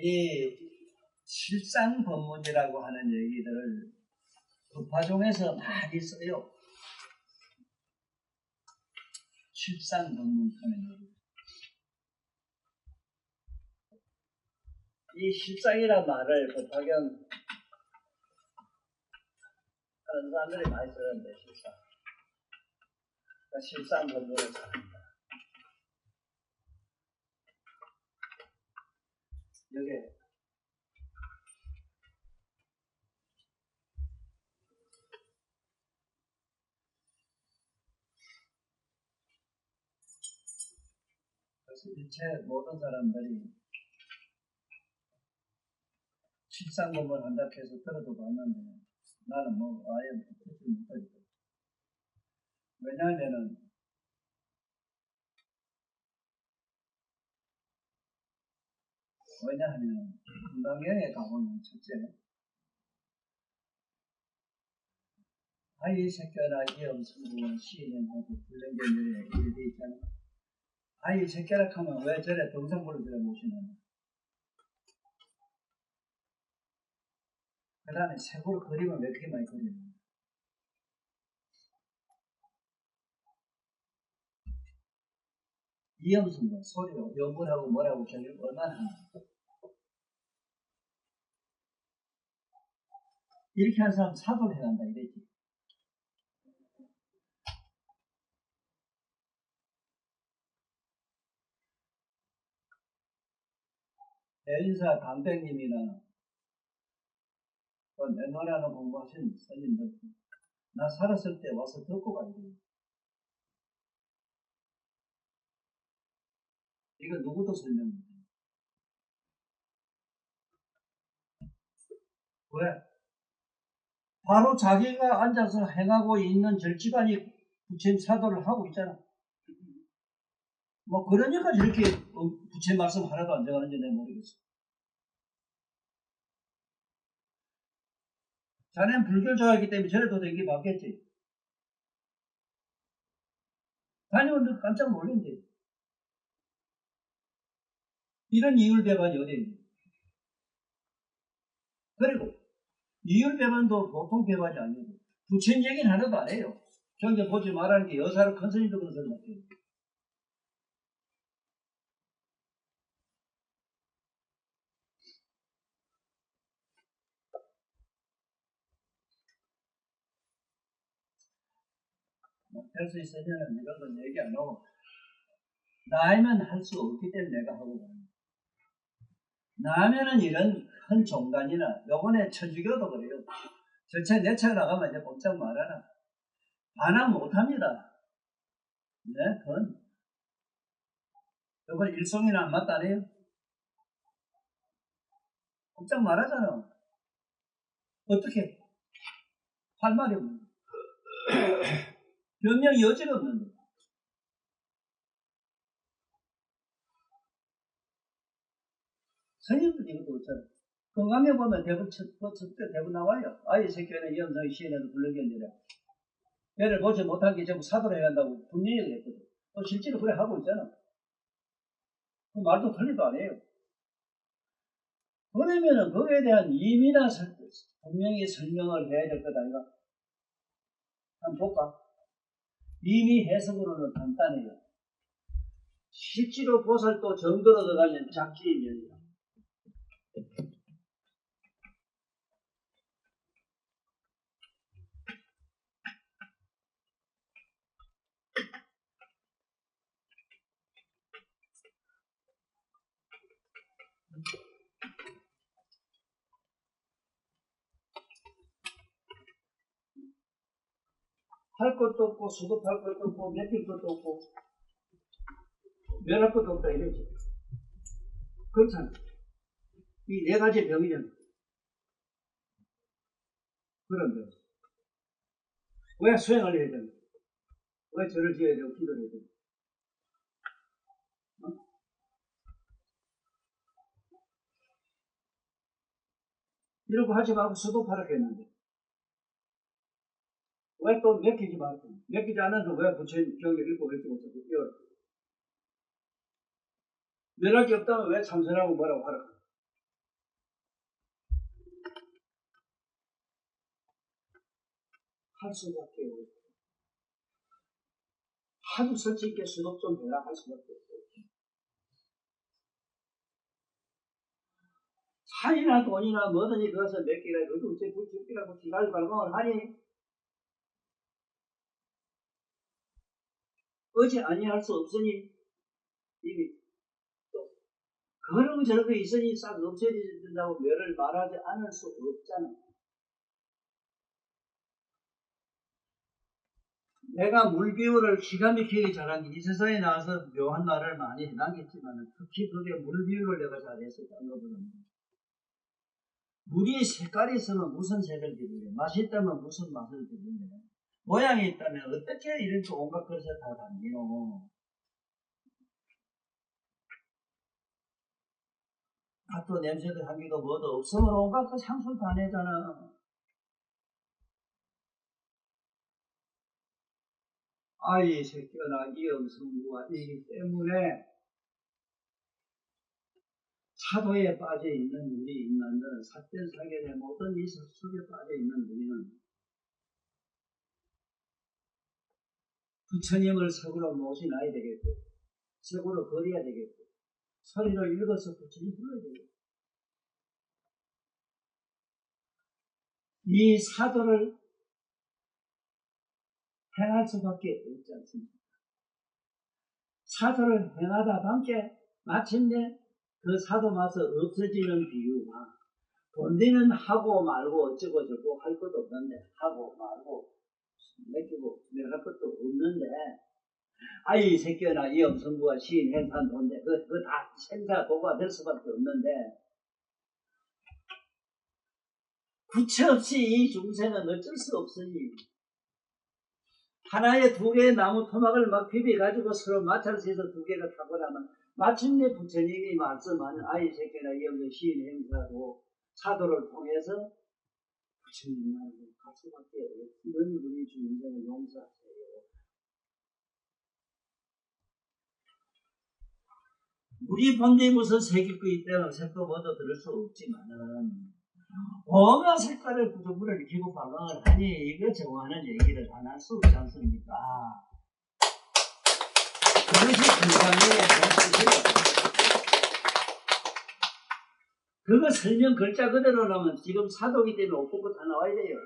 이 실상법문이라고 하는 얘기들을 법화종에서 많이 써요. 실상법문 하는 얘기. 이 실상이란 말을 법화경 하는 사람들이 많이 쓰는데, 실상. 그러니까 실상법문을 잘한다. 여기 그래서 일체 모든 사람들이 실상법문 한다고 해서 들어도 봤는데 나는 뭐 아예 듣지 못하겠다. 왜냐하면은 건강경에 가보면 첫째 아이 새끼나 이엄성부원 시인행하고 불량견열에 이래 돼 있잖아. 아이 새끼라 하면 왜 저래 동상불을 들어 모시느냐. 그 다음에 색으로 그림을 왜 그렇게 많이 그리느냐. 이엄성부 소리로 연분하고 뭐라고 결국 얼마나 하나. 이렇게 한 사람 사도를 해간다 이랬지. 대인사 강백님이나 내노라는 공부하신 스님들 나 살았을 때 와서 듣고 가야 돼요. 이거 누구도 설명 못해요. 왜? 바로 자기가 앉아서 행하고 있는 절집안이 부처님 사도를 하고 있잖아. 뭐 그러니까 이렇게 부처님 말씀 하나도 안 정하는지 내가 모르겠어. 자네는 불교를 좋아하기 때문에 저래도 되게 맞겠지. 다니면 깜짝 놀란대. 이런 이율배반이 어디 있니? 그리고 이율배반도 보통 배반이 아니고 부처님 얘기는 하나도 안 해요. 경전 보지 말라는 게 여사를 큰 스님도 그런 소리 못해요. 할 수 있으면 이런 건 얘기 안 하고 나이면 할 수 없기 때문에 내가 하고 가는 거야. 나면은 이런 큰 종단이나 요번에 천주교도 그래요. 절차 내차 나가면 이제 꼼짝 말아라. 반항 못합니다. 네, 그건 요번 일송이나 안 맞다네요. 꼼짝 말하잖아. 어떻게 할 말이 없는 변명이 여지가 없는데. 스님들 이것도 없잖아. 건강에 보면 대부분 첫 대부분 나와요. 아이 새끼는 이엄성이 시인해서 불러견이라. 얘를 보지 못한 게 전부 사도로 해간다고 분명히 그랬거든. 또 실제로 그래 하고 있잖아. 그 말도 틀리도 안 해요. 그러면은 거기에 대한 임의나 분명히 설명을 해야 될 것 아닌가? 한번 볼까? 임의 해석으로는 간단해요. 실제로 보살도 정도로 들어가면 작지이면이다. 할 것도 없고 수급할 것도 없고 맡길 것도 없고 면할 것도 없다 이러지. 그렇잖아. 이 네 가지 병이잖아. 그런데 왜 수행을 해야 되나? 왜 절을 지어야 되고 기도를 해야 되나? 어? 이러고 하지 말고 수도파라고 했는데 왜 또 맡기지 말고 맡기지 않아서 왜 부처님 경을 읽고 그랬지 못하고 면할 게 없다면 왜 참선하고 뭐라고 하라 할 수밖에 없고 하도 솔직히 수도 좀 해라 할 수밖에 없고 산이나 돈이나 뭐든지 그것을 맡기라 그것도 어째 부처님이라고 지랄 발광을 하니 어찌 아니할 수 없으니 이미 또 그런 거 저런 거 있으니 싹 없어진다고 멸을 말하지 않을 수 없잖아. 내가 물 비유를 기가 막히게 잘한 게 이 세상에 나와서 묘한 말을 많이 남겼지만 특히 그게 물 비유를 내가 잘했었다는 거거든요. 물이 색깔이 있으면 무슨 색을 드리래 맛이 있다면 무슨 맛을 드리래 모양이 있다면 어떻게 이렇게 온갖 것을 다 담기노 맛도 냄새도 향기도 뭐도 없으면 온갖 것 향수를 다 내잖아. 아이 새끼나 이 음성부가 이기 때문에 사도에 빠져 있는 우리 인간들은 삿된 사견의 모든 이 속에 빠져 있는 우리는 부처님을 색으로 모셔놔야 되겠고 색으로 버려야 되겠고 소리로 읽어서 부처님 불러야 되겠고 이 사도를 행할 수밖에 없지 않습니까? 사도를 행하다 함께 마침내 그 사도 마서 없어지는 비유가 본디는 하고 말고 어쩌고 저쩌고 할 것도 없는데 하고 말고 맡기고 할 것도 없는데 아이 새끼나 이 엄성부가 시인 행사한 돈데 그거 다 생사 도가 될 수밖에 없는데 구체 없이 이 중생은 어쩔 수 없으니 하나의 두 개의 나무 토막을 막 비벼가지고 서로 마찰해서 두 개가 타고 나면 마침내 부처님이 말씀하는 아이 새끼나 이 없는 시인 행사고 사도를 통해서 부처님 말을 갈 수밖에 없는 우리 중생을 용서하세요. 우리 본디 무슨 색이 있기 때문에 색도 뭐도 들을 수 없지만은 온갖 색깔을 구조물을 익히고 발광을 하니 이거 정하는 얘기를 안 할 수 없지 않습니까? 그것이 건강의 뜻이에요. 그거 설명 글자 그대로라면 지금 사도기 때문에 옷벗고 다 나와야 돼요.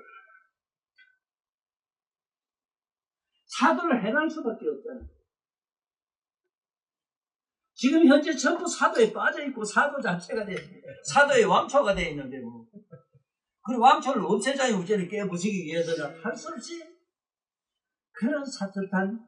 사도를 해갈 수밖에 없잖아요. 지금 현재 전부 사도에 빠져있고 사도 자체가 돼 사도의 왕초가 되어 있는데 뭐. 그리고 왕초를 없애자니 우리를 깨부시기 위해서는 할 수 없이 그런 사특한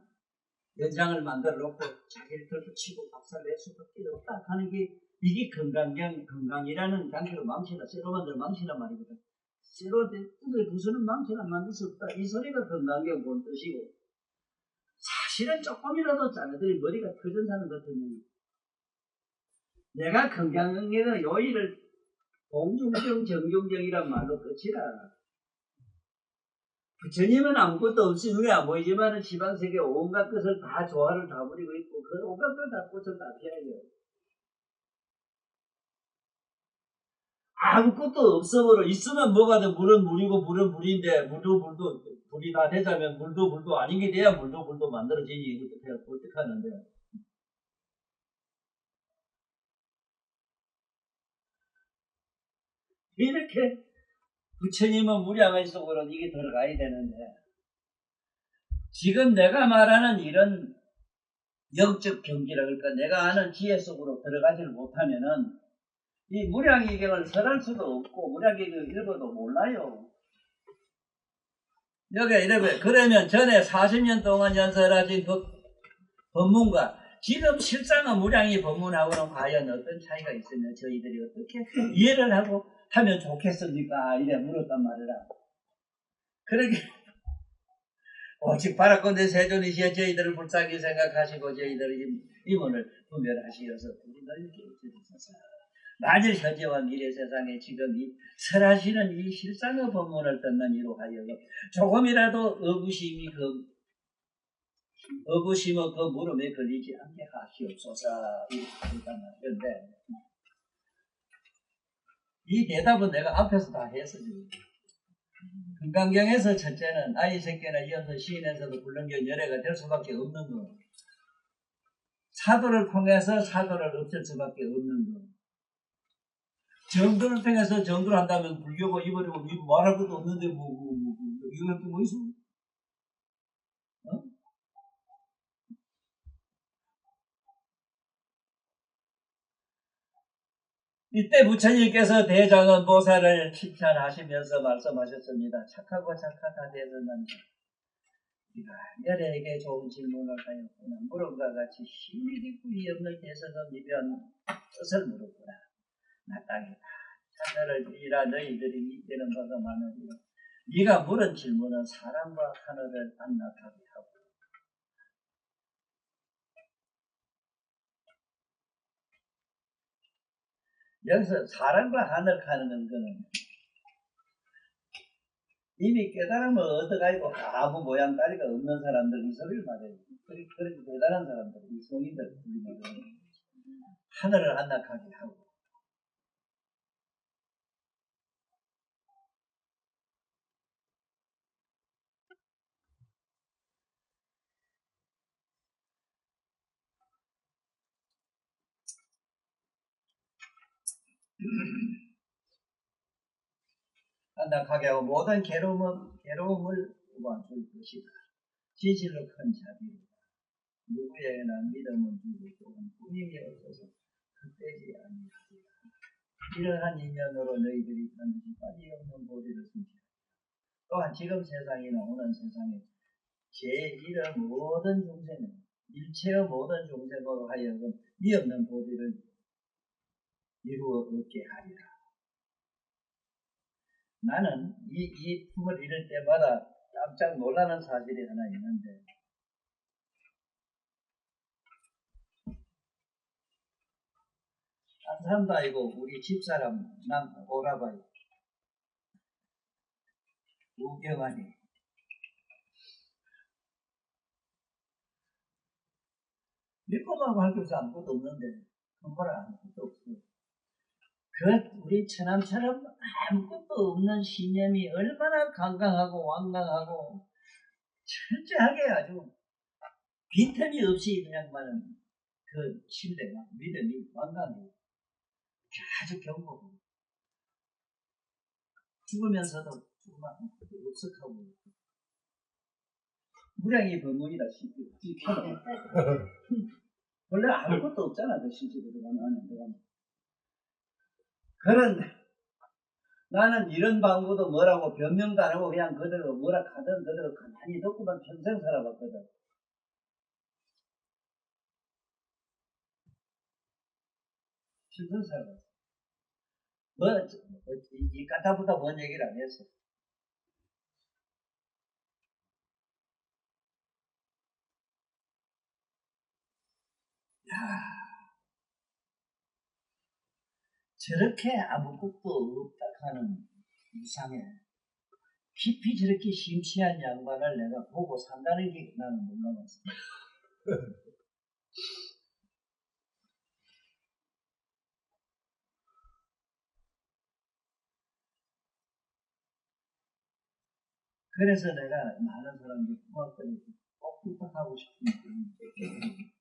연장을 만들어 놓고 자기를 덜붙이고 박살낼 수밖에 없다 하는 게 이게 건강이라는 단계로 망치다 쇠로 만들 망치란 말이거든. 쇠로 뜯을 부수는 망치는 만들 수 없다. 이 소리가 건강경 본 뜻이고 사실은 조금이라도 자네들이 머리가 터진 사람 같으면 내가 건강경의 요의를 공중경 정중경이란 말로 끝이라. 부처님은 아무것도 없이 눈에 안 보이지만 지방세계 온갖 것을 다 조화를 다 부리고 있고 그 온갖 걸 다 꽃을 다 피하죠. 아무것도 없어버려. 있으면 뭐가 돼. 물은 물이고 물은 물인데 물도 불이 다 되자면 물도 아닌 게 돼야 물도 만들어지니 어떻게 하는데. 이렇게 부처님은 무량의 속으로 이게 들어가야 되는데 지금 내가 말하는 이런 영적 경지라 그럴까 내가 아는 지혜 속으로 들어가지를 못하면은 이 무량의경을 설할 수도 없고 무량의경을 읽어도 몰라요. 여기 이래 그러면 전에 40년 동안 연설하신 법문과 지금 실상은 무량의 법문하고는 과연 어떤 차이가 있으면 저희들이 어떻게 이해를 하고 하면 좋겠습니까? 이래 물었단 말이라. 그러게 오직 바라건대 세존이시여 저희들을 불쌍히 생각하시고 저희들의 임원을 분별하시어서 우리 너희에게 어찌되소서. 만일 현재와 미래 세상에 지금 이 설하시는 이 실상의 법문을 듣는 이로 하여금 조금이라도 의구심의 그 물음에 걸리지 않게 하시옵소서. 이런데 이 대답은 내가 앞에서 다 했어요. 금강경에서 첫째는 아이 새끼나 이어서 시인에서도 불능견 열애가 될 수밖에 없는 것. 사도를 통해서 사도를 없앨 수밖에 없는 것. 정도를 통해서 정도를 한다면 불교가 이버리고 말할 것도 없는데 이거 또 뭐 있어? 어? 이때 부처님께서 대장은 보살을 칭찬하시면서 말씀하셨습니다. 착하고 착하다 되었는 네가 열애에게 좋은 질문을 하였구나. 물음과 같이 힘이 깊이 없는 대서가 미변 뜻을 물었구나. 마땅히 하늘을 이라 너희들이 믿는 바가 많으리라. 네가 물은 질문은 사람과 하늘을 안락하게 하고 여기서 사람과 하늘 하는 거는 이미 깨달음을 얻어가지고 아무 모양다리가 없는 사람들 이 소리를 말해요. 그렇게 대단한 사람들, 이 성인들 하늘을 안락하게 하고 안락하게 하고 모든 괴로움을 도와줄 것이다. 진실로 큰 자비로 누구에게나 믿음을 주고 또한 꾸밈이 없어서 헛되지 아니하리라. 이러한 인연으로 너희들이 반드시 빠짐없는 보리를 숨기라. 또한 지금 세상이나 오는 세상에 제1의 모든 중생은 일체의 모든 중생으로 하여금 이 없는 보리를 이루어 얻게 하리라. 나는 이 품을 잃을 때마다 깜짝 놀라는 사실이 하나 있는데 한 사람도 아니고 우리 집사람 오라바이 우경환이 믿고만 할 것이 아무것도 없는데 그걸 아무것도 없어. 우리 처남처럼 아무것도 없는 신념이 얼마나 강강하고 완강하고 철저하게 아주 빈틈이 없이 그냥만은 그 신뢰가 믿음이 완강해요. 아주 견고하고 죽으면서도 정말 흡석하고 무량이 법문이다 싶어요. 원래 아무것도 없잖아 그 실제로 들어가면. 그런 나는 이런 방구도 뭐라고 변명도 안 하고 그냥 그대로 뭐라 하든 그대로 가만히 듣고만 평생 살아봤거든. 평생 살아봤어. 이 까타부터 뭔 얘기를 안 했어. 야, 저렇게 아무것도 없다 하는 이상해. 깊이 저렇게 심취한 양반을 내가 보고 산다는 게 나는 놀라웠어. 그래서 내가 많은 사람들 고맙더니 꼭 부탁하고 싶은 게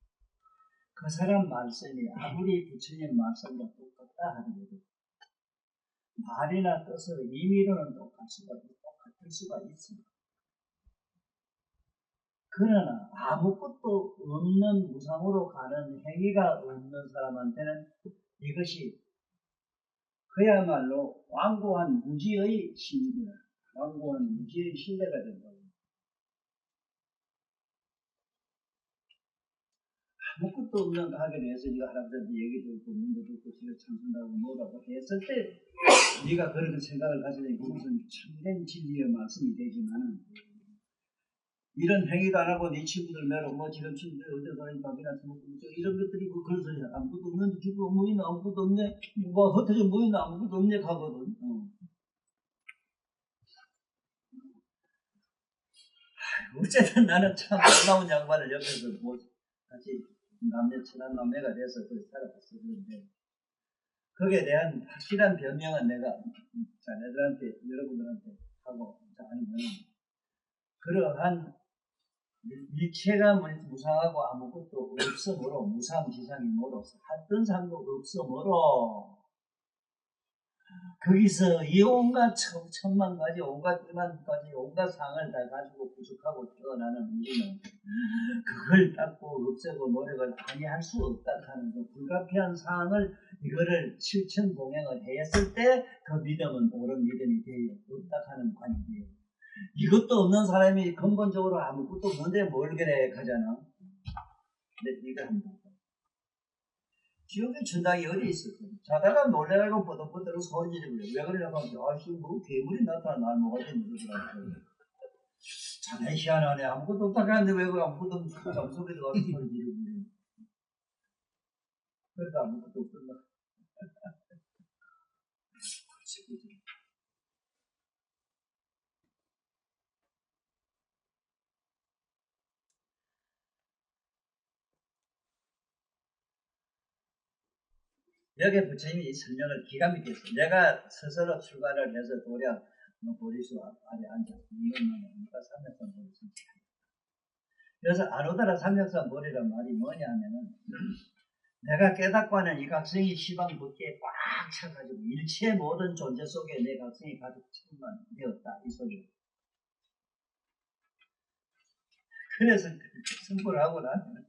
그 사람 말씀이 아무리 부처님 말씀과 똑같다 하더라도 말이나 뜻을 임의로는 똑같을 수가 있습니다. 그러나 아무것도 없는 무상으로 가는 행위가 없는 사람한테는 이것이 그야말로 완고한 무지의 신뢰, 완고한 무지의 신뢰가 된다고. 아무것도 없는 가게 대해서 네가 할아버지한테 얘기 듣고 문도 듣고 집에 참선다고 뭐라고 했을 때 네가 그렇게 생각을 가지니 그것은 참된 진리의 말씀이 되지만 이런 행위도 안 하고 네 친구들 매로 뭐 지금 친구들 어디 가니 밥이나 먹고 이런 것들이 그 그런 소리 아무것도 없는데 죽고 뭐 있나 아무것도 없네 뭐 흩어져 뭐 있나 아무것도 없네 가거든. 어쨌든 나는 참 놀라운 양반을 옆에서 뭐 같이 남매 친한 남매가 돼서 살아봤어. 그런데 거기에 대한 확실한 변명은 내가 자네들한테 여러분들한테 하고 아니면 그러한 일체가 무상하고 아무것도 없으므로 무상지상이 뭐로 하던 상도 없으므로 거기서 이 온갖 천만 가지 온갖 이만 가지 온갖 상을 다 가지고 부족하고 태어나는 우리는 그걸 닦고 없애고 노력을 아니할 수 없다는 그 불가피한 상을 이거를 실천봉행을 했을 때 그 믿음은 옳은 믿음이 돼요. 없다 하는 관이 돼요. 이것도 없는 사람이 근본적으로 아무것도 없는데 뭘 그래 하잖아. 근데 이거 합니다. 지옥의 천당이 어디 있을까? 자다가 놀래가지고 버덕버덕 소리 지르고 왜 그러냐고 하면 아씨 뭐 괴물이 나타나 날 뭐가 좀 이러더라고요. 자네 희한하네. 아무것도 없다고 하는데 왜 그 아무것도 없는 잠속에 들어가서 소리 지르고 그래서 아무것도 없었나? 여기에 부처님이 이 설명을 기가 막히게 했어요. 내가 스스로 출가를 해서 도량 보리수 아래 앉아서 이것만 삼백산 보리 선택합니다. 그래서 아로다라 삼백산 보리란 말이 뭐냐 하면은 내가 깨닫고 하는 이 각성이 시방 법계에 꽉 차가지고 일체 모든 존재 속에 내 각성이 가득 충만 되었다 이 소리. 그래서 성불을 하고 나면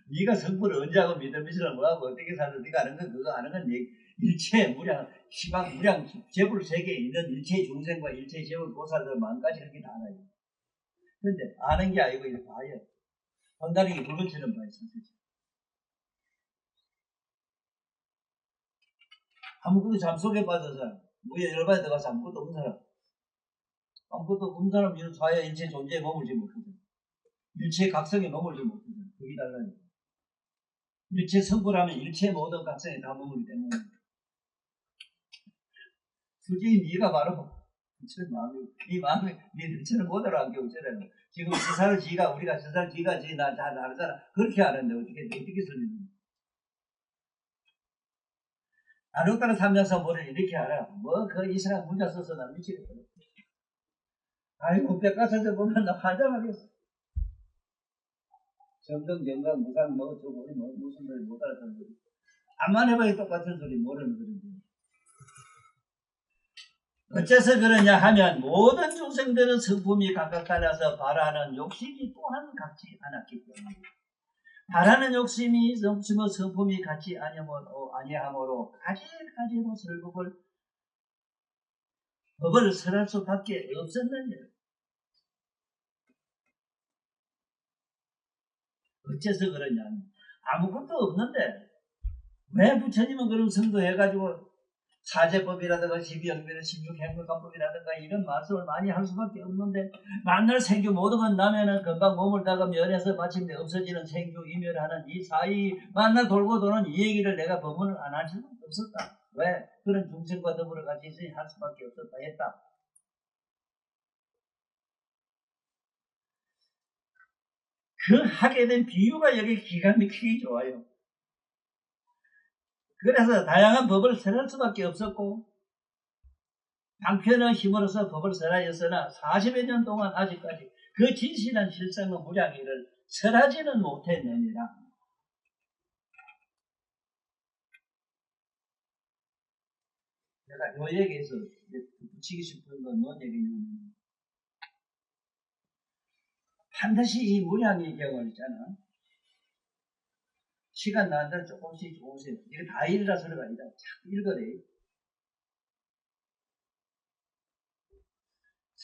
네가 성불을 언제 하고 믿음이시라 뭐하고 어떻게 살아 네가 아는 건 그거 아는 건 일체 무량 시방 무량 재불 세계에 있는 일체 중생과 일체 재불 보살들 만까지 그렇게 다 알아요. 그런데 아는 게 아니고 이렇게 봐요. 본다는 게 물건처럼 봐요. 아무것도 잠속에 빠져서 뭐에 열반에 들어가서 아무것도 없는 사람 아무것도 없는 사람 이런 사회 일체 존재에 머물지 못하죠. 일체 각성에 머물지 못하죠. 그게 달라요. 일체 성불하면 일체 모든 각성에 다 머물기 때문에 솔직히 네가 바로 네 마음이 네 눈치를 못 알아보게 어쩌라고. 지금 스사를 지가 우리가 스사를 지가 나 잘 알잖아. 그렇게 아는데 어떻게 설명해? 아루따라 삼장사보를 이렇게 알아. 뭐 그 이상한 문자 써서 나 미치겠다. 아이고 백과사전 보면 나 환장하겠어. 정등정강 무상 뭐 어쩌고 뭐 무슨 소리 못 알아듣는 소리. 암만 해봐야 똑같은 소리 모르는 소리인데. 어째서 그러냐 하면 모든 중생들은 성품이 각각 달라서 바라는 욕심이 또한 같지 않았기 때문에 바라는 욕심이 넘치며 성품이 같지 아니하므로 가지가지로 법을 설할 수밖에 없었느니라. 어째서 그러냐 아무것도 없는데 왜 부처님은 그런 성도해가지고 사제법이라든가 12영변의 16행복관법이라든가 이런 말씀을 많이 할 수밖에 없는데 만날 생규 모든 건 나면은 금방 머물다가 면에서 마침내 없어지는 생규 이멸하는 이 사이 만날 돌고 도는 이 얘기를 내가 법문을 안 할 수는 없었다. 왜? 그런 중생과 더불어 같이 있으니 할 수밖에 없었다 했다. 그 하게 된 비유가 여기 기가 막히게 좋아요. 그래서 다양한 법을 설할 수밖에 없었고 방편의 힘으로서 법을 설하였으나 40여 년 동안 아직까지 그 진실한 실상의 무량의를 설하지는 못했느니라. 제가 이 얘기에서 붙이고 싶은 건 뭔 얘기냐면 반드시 이 무량의 경을 있잖아. 시간 나는 대로 조금씩 이거 다 읽으라 소리가 아니다. 자꾸 읽어래.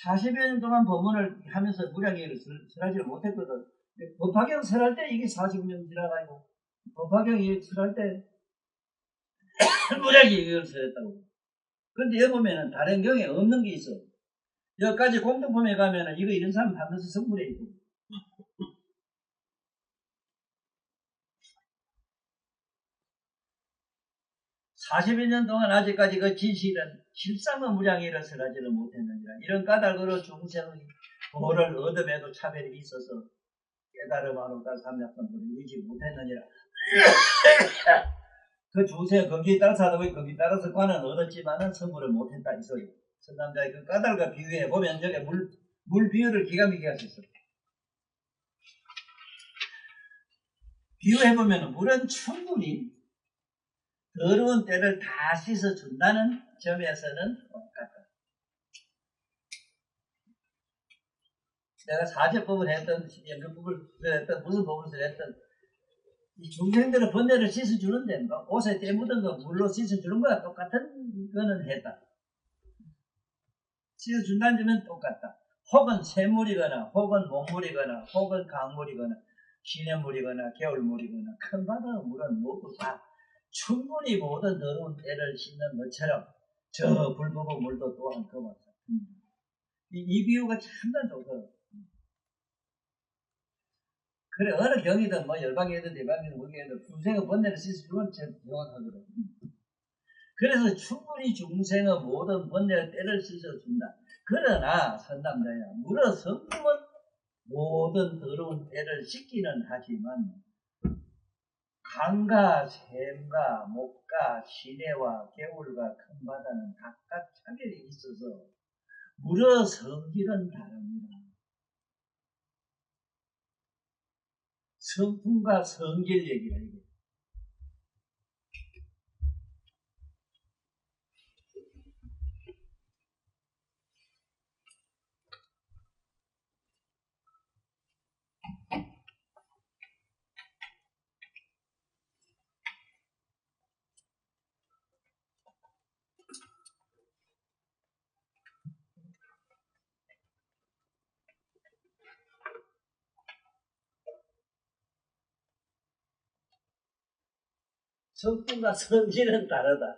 40여 년 동안 법문을 하면서 무량의를 설하지를 못했거든. 법화경 설할 때 이게 40년 지나가지고 법화경이 설할 때 무량의를 설했다고. 그런데 여기 보면은 다른 경에 없는 게 있어. 여기까지 공동품에 가면은 이거 이런 사람 반드시 성불해 있고. 40여 년 동안 아직까지 그 진실은 실상의 무량이라 설하지를 못했느니라. 이런 까닭으로 중생의 도를 얻음에도 차별이 있어서 깨달음하로다 삼약선을 이루지 못했느니라. 그 중생의 거기에 따라서 하다 보니 거기에 따라서 관은 얻었지만은 성불을 못했다 이 소리. 선남자의 그 까닭과 비유해 보면 저게 물 비유를 기가 막히게 하셨어. 비유해 보면 물은 충분히 더러운 때를 다 씻어준다는 점에서는 똑같다. 내가 사제법을 했던, 연극법을 했던, 무슨 법을 했던, 이 중생들은 번뇌를 씻어주는데, 뭐 옷에 때 묻은 거 물로 씻어주는 거야 똑같은 거는 했다. 씻어준다는 점은 똑같다. 혹은 샘물이거나, 혹은 몸물이거나, 혹은 강물이거나, 시냇물이거나, 겨울물이거나, 큰 바다의 물은 모두 다 충분히 모든 더러운 때를 씻는 것처럼 저 불법의 물도 또한 그와 같습니다. 이 비유가 참나 좋더라고요. 그래 어느 경이든 뭐 열방이든 대방이든 뭐기든 중생의 번뇌를 씻어주면 정확하거든. 그래서 충분히 중생의 모든 번뇌의 때를 씻어준다. 그러나 선남자야 물어 성품은 모든 더러운 때를 씻기는 하지만 강과 샘과 목과 시내와 개울과 큰 바다는 각각 차별이 있어서 물어 성질은 다릅니다. 성품과 성질 얘기라 이게. 성품과 성질은 다르다.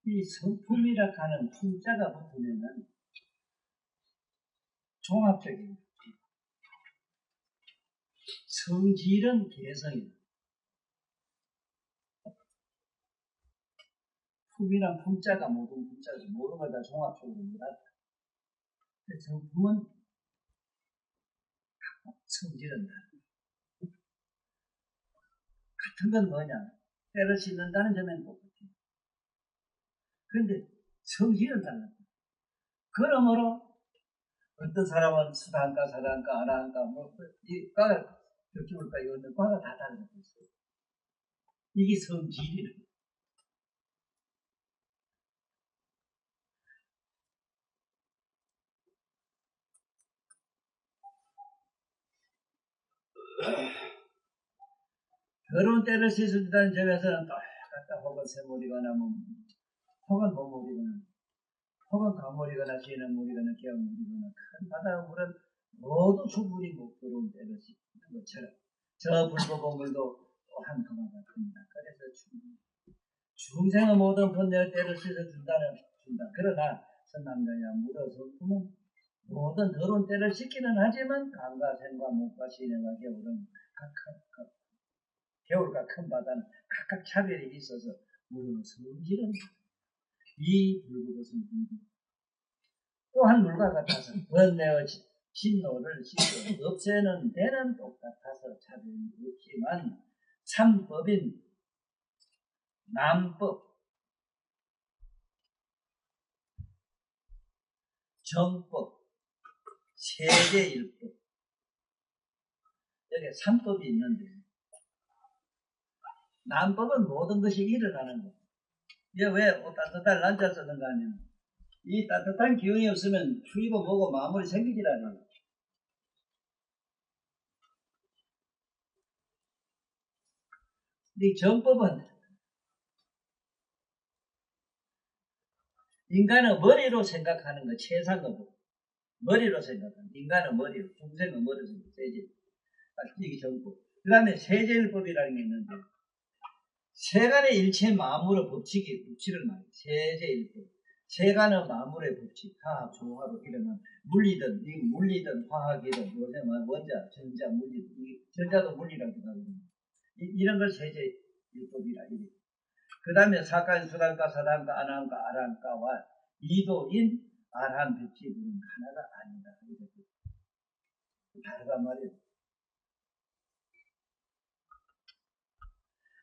이 성품이라 하는 품자가 붙으면은 종합적인 성질은 개성이다. 품이란 품자가 모든 품자가 모든 걸 다 종합적으로 말한다. 성품은 성질은 다르다. 같은 건 뭐냐? 때를 씻는다는 점에는 똑같아. 그런데 성질은 달랐다. 그러므로 어떤 사람은 수단가, 사단가, 아라한가, 이 과가 격주물가 이거는 과가 다 다르다고 있어요. 이게 성질이라. 더러운 때를 씻어준다는 점에서는 똑같다. 혹은 샘물이거나 혹은 몸물이거나 혹은 강물이거나 시냇물이거나 개울물이거나 큰 바다 물은 모두 충분히 더러운 때를 씻는 것처럼 저 불법의 물도 또한 그와 같습니다. 그래서 중생의 모든 번뇌의 때를 씻어준다. 그러나 선남자야 물어 성품은 모든 더러운 때를 씻기는 하지만 강과 샘과 목과 시내와 겨울은 각각 겨울과 큰 바다는 각각 차별이 있어서 물론 성질은 이 불법의 성품도 또한 물과 같아서 번뇌의 진노를 씻어 없애는 데는 똑같아서 차별이 없지만 참법인 남법, 정법, 세계일법 여기 3법이 있는데 남법은 모든 것이 일어나는 거. 이게 왜 따뜻한 난자 쓰는가 하면 이 따뜻한 기운이 없으면 추위고 뭐고 마무리 생기질 않아요. 이 정법은 인간은 머리로 생각하는 거 최상의 법. 머리로 생각하는 인간은 머리로, 중생은 머리로 생각하는 세제. 이게 정법. 그 다음에 세제일법이라는 게 있는데 세간의 일체 만물의 법칙을 말해요. 세제일법. 세간의 만물의 법칙, 화학, 조화로 일어난 물리든 화학이든 원자, 전자, 물리, 전자도 물리라고 하거든요. 이런 걸 세제일법이라 이래요. 그 다음에 사간, 수단가, 사단가, 아난가, 아란가와 이도인, 아란, 백지부는 하나가 아니다. 다르단 말이에요.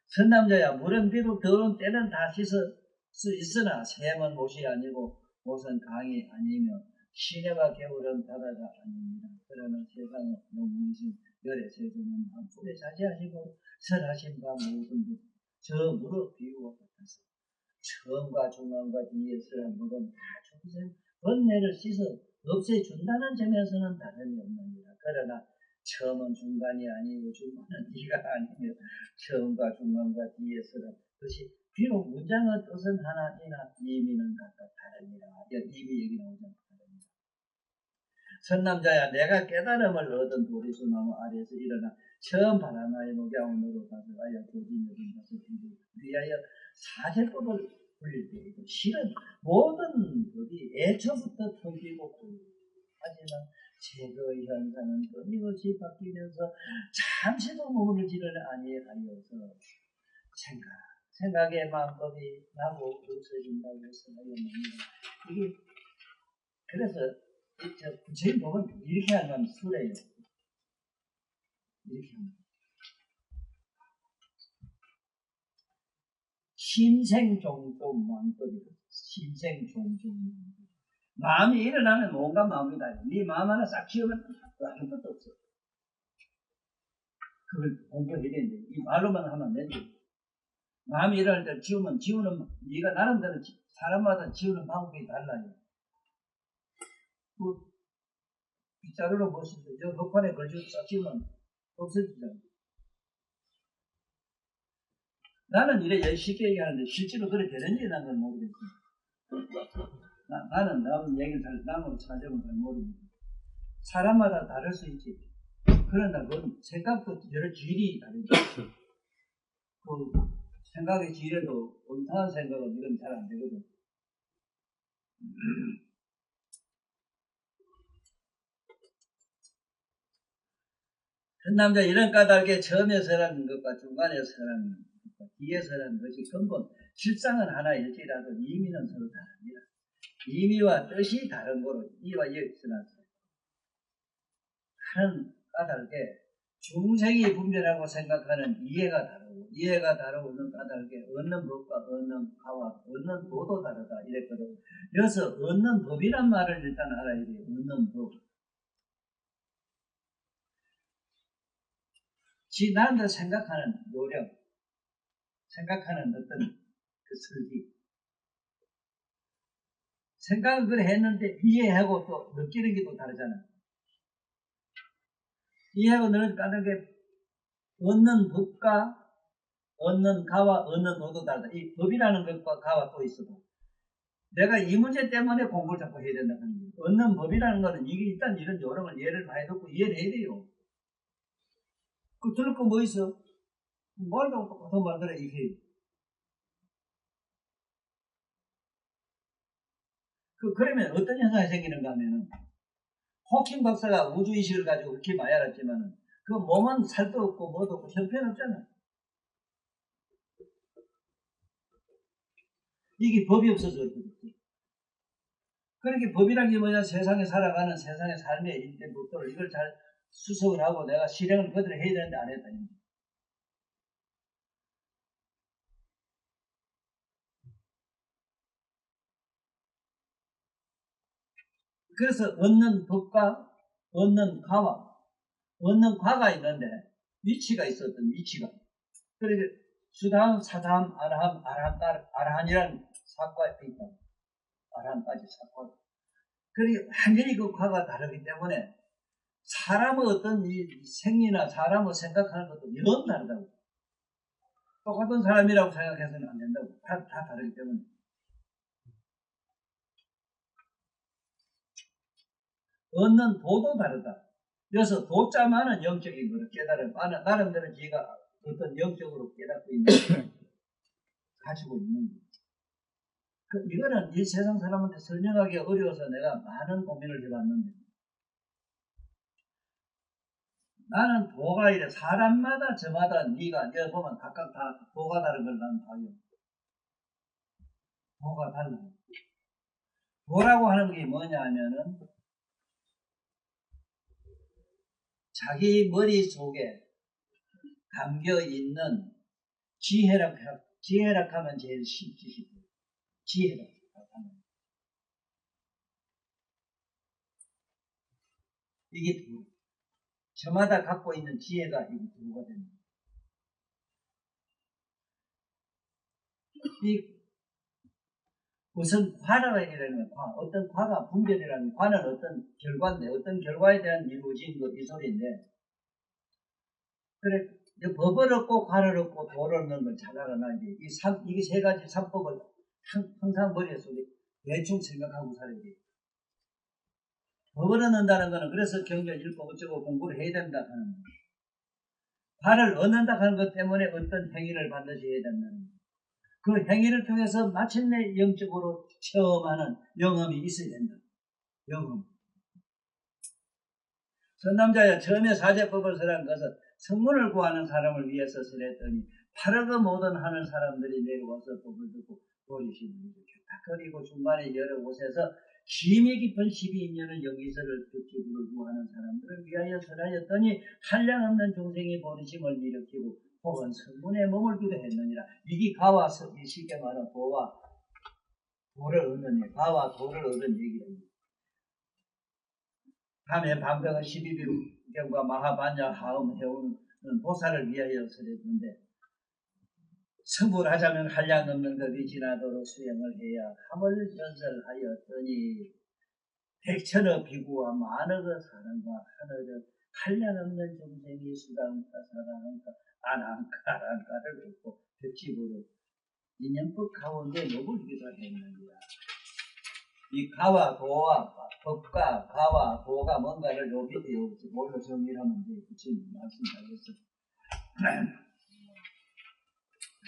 선남자야 물은 비록 더러운 때는 다 씻을 수 있으나 샘은 못이 아니고 못은 강이 아니며 시내와 겨울은 바다가 아닙니다. 그러나 세상의 영웅이신 열의 세상은 한풀에 자제하시고 설하신 바 모든 저 물의 비유와 같아서 처음과 중간과 뒤에 설한 물은 다 중생 번뇌를 씻어 없애준다는 점에서는 다름이 없느니라. 그러나 처음은 중간이 아니고 중간은 뒤가 아니며 처음과 중간과 뒤에 설한 것이 비록 문장의 뜻은 하나이나 의미는 각각 다릅니다. 의미 얘기 나오잖아요. 선남자야 내가 깨달음을 얻은 도리수 나무 아래에서 일어나 처음 바라나의 녹야온으로 가서 아야 도진여든 가서 위하여 사제법을 불릴 때이고 실은 모든 법이 애초부터 터지고 하지만 제거의 현상은 끊임없이 바뀌면서 잠시도 머무르지를 아니하여서 생각의 마음법이 나고 없어진다고 생각합니다. 이게 그래서 구체인 법은 이렇게 하면 수레예요. 이렇게 하면 심생종종망법이다. 심생종종망법. 마음이 일어나면 뭔가 마음이다. 네 마음 하나 싹 지우면 아무것도 없어. 그걸 공부해야 되는데 이 말로만 하면 안 되는데 마음이 일어날 때 지우는 네가 나름대로 사람마다 지우는 방법이 달라요. 그 빗자루로 멋있어. 저 흙판에 걸쳐 싹 지우면 없어지잖아. 나는 이래 쉽게 얘기하는데 실제로 그렇게 되는지 난 건 모르겠어. 나는 남 얘기를 남은 사정은 잘 모릅니다. 사람마다 다를 수 있지. 그런다 그건 생각도 여러 질이 다르죠. 그 생각의 질에도 온탕한 생각은 이건 잘 안 되거든. 한 남자 이런 까닭에 처음에서라는 것과 중간에서라는 것과 뒤에서라는 것이 근본 실상은 하나일지라도 의미는 서로 다릅니다. 의미와 뜻이 다른 거로 이와 여기서나 하는 까닭에 중생이 분별하고 생각하는 이해가 다르고는 까닭에 얻는 법과 얻는 가와 얻는 도도 다르다 이랬거든. 여기서 얻는 법이란 말을 일단 알아야 돼요. 얻는 법. 지 나름대로 생각하는 요령, 생각하는 어떤 그 설기. 생각을 그래 했는데 이해하고 또 느끼는 게 또 다르잖아. 이해하고 느끼는 까닭에 얻는 법과 얻는 가와 얻는 도도 다르다. 이 법이라는 것과 가와 또 있어도 내가 이 문제 때문에 공부를 자꾸 해야 된다는 거예요. 얻는 법이라는 거는 이게 일단 이런 요령을 예를 많이 듣고 이해를 해야 돼요. 그 들을 거 뭐 있어? 말도 똑같은 말들을 이렇게 해요. 그러면 어떤 현상이 생기는가 하면은 호킹 박사가 우주의식을 가지고 그렇게 많이 알았지만은 그 몸은 살도 없고 뭐도 없고 형편없잖아. 이게 법이 없어서 그렇거든. 그렇게 법이란 게 뭐냐? 세상에 살아가는 세상의 삶의 일대 목표를 이걸 잘 수석을 하고 내가 실행을 그대로 해야 되는데 안 했다니. 그래서 얻는 법과 얻는 가와 얻는 과가 있는데 위치가 있었던 위치가. 그러니까 수담, 사담, 아라함, 아라한이라는 사과가 있다. 아라한까지 사과. 그러니까 완전히 그 과가 다르기 때문에 사람의 어떤 이 생리나 사람의 생각하는 것도 영 다르다고. 똑같은 사람이라고 생각해서는 안 된다고. 다 다르기 때문에. 얻는 도도 다르다. 그래서 도자만은 영적인 거를 깨달은, 나름대로 지가 어떤 영적으로 깨닫고 있는 가지고 있는 거. 이거는 이 세상 사람한테 설명하기 어려워서 내가 많은 고민을 해봤는데, 나는 도가 이래 사람마다 저마다 네가 여기 보면 각각 다 도가 다른 걸 나는 봐요. 도가 달라요. 도라고 하는 게 뭐냐 하면은 자기 머릿속에 담겨있는 지혜락 하면 제일 쉽지 싶어요. 지혜락 하면. 이게 도. 저마다 갖고 있는 지혜가 이게 도가 됩니다. 우선 과라는 과, 어떤 과가 분별이라는 과는 어떤 결과인데, 어떤 결과에 대한 이루어진 것, 이 소리인데, 그래, 법을 얻고 과를 얻고 도를 얻는 걸 잘 알아놔야 돼. 이게 세 가지 삼법을 항상 머릿속에 대충 생각하고 살아야 돼. 법을 얻는다는 거는 그래서 경전 읽고 어쩌고 공부를 해야 된다 하는 거예요. 과를 얻는다 하는 것 때문에 어떤 행위를 반드시 해야 된다는 거예요. 그 행위를 통해서 마침내 영적으로 체험하는 영험이 있어야 된다. 영험. 선남자야 처음에 사제법을 설한 것은 성문을 구하는 사람을 위해서 설했더니 파르그 모든 하는 사람들이 내려와서 법을 듣고 도리심을 일으켰다. 그리고 중간에 여러 곳에서 심히 깊은 12인연의 영이설을 듣기 불을 구하는 사람들을 위하여 설하였더니 한량없는 중생이 도리심을 일으키고 혹은 성문에 머물기도 했느니라. 이게 가와 쉽게 말하는 도와 도를 얻는 일, 가와 도를 얻은 얘기입니다. 다음에 방병은 12비경과 마하반야 하음 해오는 보살을 위하여 설했는데 성불하자면 한량 없는 것이 지나도록 수행을 해야 함을 연설하였더니 백천의 비구와 만억의 사람과 하늘의 한량 없는众생이 수당과 사랑과 아랑가를 얻고 벽집으로 인연법 가운데 머물기도 했느니라. 이 가와 도와 법과 가와 도가 뭔가를 요 밑에 여기서 뭘로 정리를 하면 돼. 지금 말씀드렸어.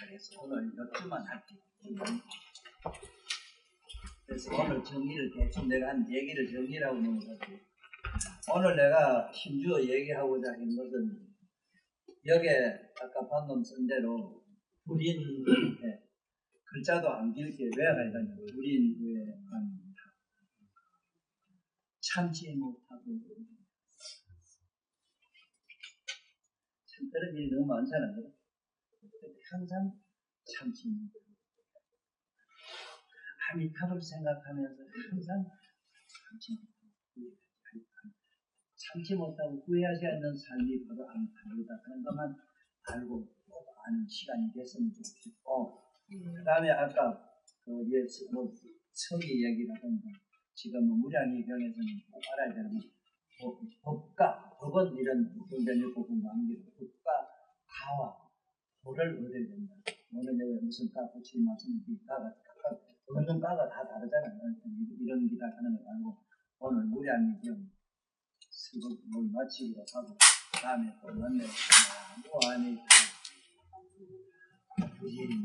그래서 오늘 몇 주만 할게요. 그래서 오늘 정리를 대충 내가 한 얘기를 정리하고 넘어갈게요. 오늘 내가 힘주어 얘기하고자 한 것은 여기에 아까 방금 쓴 대로 불인 글자도 안 길게 외워야 되냐. 불인 후에 참지 못하고 참 그런 일이 너무 많잖아요. 항상 참지 못하고 아미타불 생각하면서 항상 참지 못하고 후회하지 않는 삶이 바로 아미타불이다. 그런 것만 알고 꼭 아는 시간이 됐으면 좋겠고, 그 다음에 아까 서기 얘기라든가 지금 무량의경에서는 꼭 알아야 되는 법과 법은 이런 경전을 공부하는 게 법과 가와 도를 얻어야 된다. 오늘 내가 무슨 가 붙이는 말씀인지 가가 각각 얻는 가가 다 다르잖아요. 이런 기다 하는 걸 알고 오늘 무량의경 수업을 마치기로 하고 다음에 또 만나요. 무한히 부진